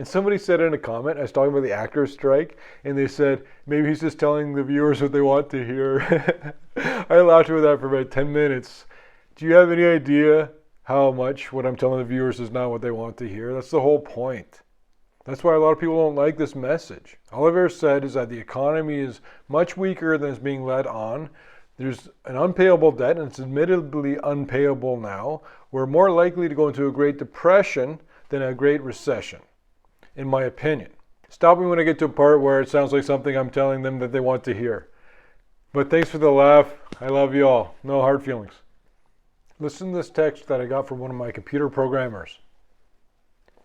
And somebody said in a comment, I was talking about the actors strike, and they said, maybe he's just telling the viewers what they want to hear. I laughed with that for about 10 minutes. Do you have any idea how much what I'm telling the viewers is not what they want to hear? That's the whole point. That's why a lot of people don't like this message. All I've ever said is that the economy is much weaker than it's being led on. There's an unpayable debt, and it's admittedly unpayable now. We're more likely to go into a Great Depression than a Great Recession, in my opinion. Stop me when I get to a part where it sounds like something I'm telling them that they want to hear. But thanks for the laugh. I love you all. No hard feelings. Listen to this text that I got from one of my computer programmers.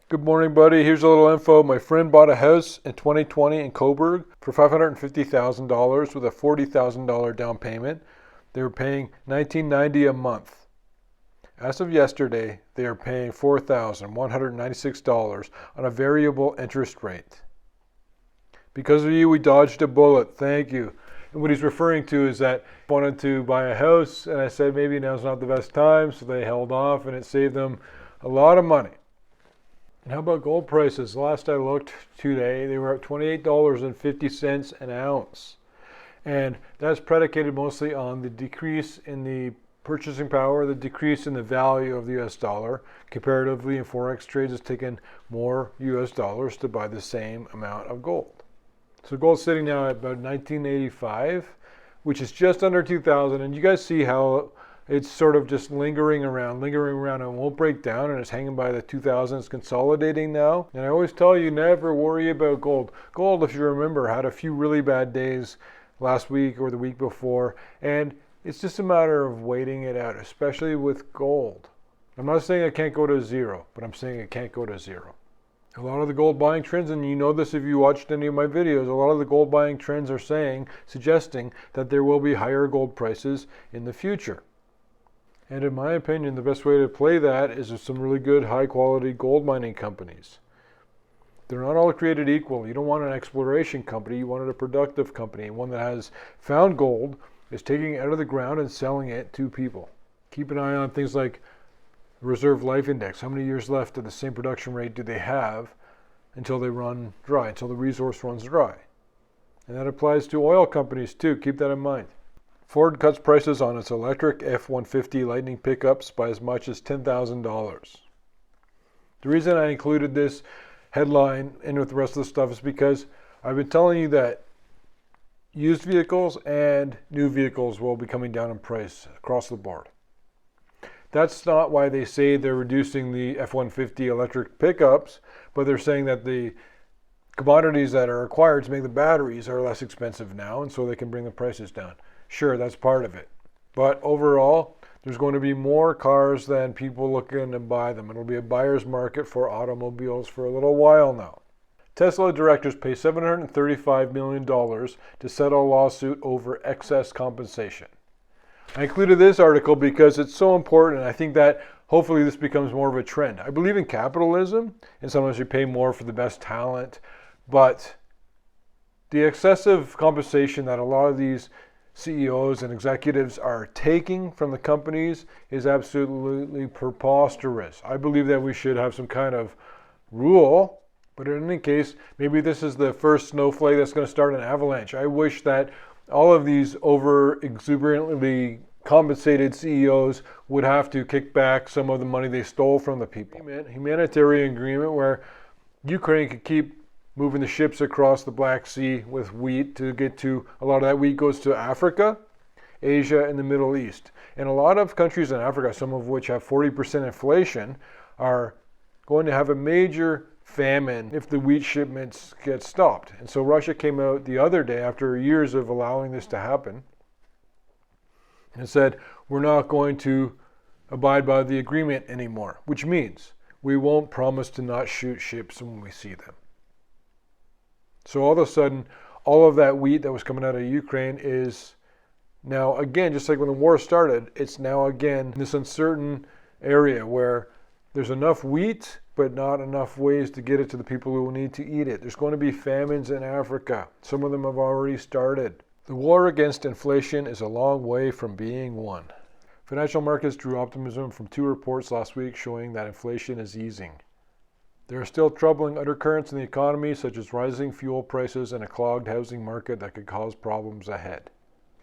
Good morning, buddy. Here's a little info. My friend bought a house in 2020 in Coburg for $550,000 with a $40,000 down payment. They were paying $1,990 a month. As of yesterday, they are paying $4,196 on a variable interest rate. Because of you, we dodged a bullet. Thank you. And what he's referring to is that I wanted to buy a house, and I said maybe now's not the best time, so they held off, and it saved them a lot of money. And how about gold prices? Last I looked today, they were at $28.50 an ounce. And that's predicated mostly on the decrease in the purchasing power, the decrease in the value of the US dollar. Comparatively, in Forex trades, it's taken more US dollars to buy the same amount of gold. So gold's sitting now at about 1985, which is just under 2,000. And you guys see how it's sort of just lingering around and won't break down, and it's hanging by the 2,000. It's consolidating now. And I always tell you, never worry about gold. Gold, if you remember, had a few really bad days last week or the week before, and it's just a matter of waiting it out, especially with gold. I'm not saying it can't go to zero, but I'm saying it can't go to zero. A lot of the gold buying trends, and you know this if you watched any of my videos, a lot of the gold buying trends are suggesting that there will be higher gold prices in the future. And in my opinion, the best way to play that is with some really good high quality gold mining companies. They're not all created equal. You don't want an exploration company, you want a productive company, one that has found gold, is taking it out of the ground and selling it to people. Keep an eye on things like reserve life index. How many years left at the same production rate do they have until they run dry, until the resource runs dry? And that applies to oil companies too. Keep that in mind. Ford cuts prices on its electric F-150 Lightning pickups by as much as $10,000. The reason I included this headline in with the rest of the stuff is because I've been telling you that used vehicles and new vehicles will be coming down in price across the board. That's not why they say they're reducing the F-150 electric pickups, but they're saying that the commodities that are required to make the batteries are less expensive now, and so they can bring the prices down. Sure, that's part of it. But overall, there's going to be more cars than people looking to buy them. It'll be a buyer's market for automobiles for a little while now. Tesla directors pay $735 million to settle a lawsuit over excess compensation. I included this article because it's so important, and I think that hopefully this becomes more of a trend. I believe in capitalism, and sometimes you pay more for the best talent, but the excessive compensation that a lot of these CEOs and executives are taking from the companies is absolutely preposterous. I believe that we should have some kind of rule, but in any case, maybe this is the first snowflake that's going to start an avalanche. I wish that all of these over exuberantly compensated CEOs would have to kick back some of the money they stole from the people. Humanitarian agreement where Ukraine could keep moving the ships across the Black Sea with wheat to get to, a lot of that wheat goes to Africa, Asia, and the Middle East. And a lot of countries in Africa, some of which have 40% inflation, are going to have a major famine if the wheat shipments get stopped. And so Russia came out the other day after years of allowing this to happen and said, we're not going to abide by the agreement anymore, which means we won't promise to not shoot ships when we see them. So all of a sudden, all of that wheat that was coming out of Ukraine is now again, just like when the war started, it's now again in this uncertain area where there's enough wheat, but not enough ways to get it to the people who will need to eat it. There's going to be famines in Africa. Some of them have already started. The war against inflation is a long way from being won. Financial markets drew optimism from two reports last week showing that inflation is easing. There are still troubling undercurrents in the economy, such as rising fuel prices and a clogged housing market that could cause problems ahead.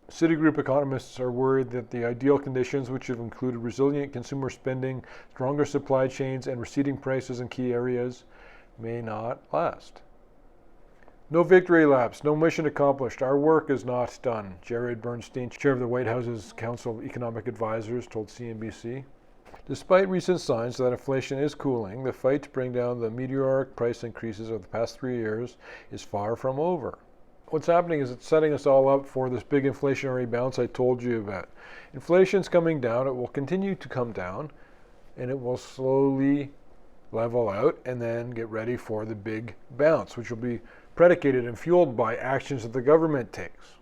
Citigroup economists are worried that the ideal conditions, which have included resilient consumer spending, stronger supply chains, and receding prices in key areas, may not last. No victory laps, no mission accomplished. Our work is not done, Jared Bernstein, chair of the White House's Council of Economic Advisors, told CNBC. Despite recent signs that inflation is cooling, the fight to bring down the meteoric price increases of the past 3 years is far from over. What's happening is it's setting us all up for this big inflationary bounce I told you about. Inflation's coming down, it will continue to come down, and it will slowly level out and then get ready for the big bounce, which will be predicated and fueled by actions that the government takes.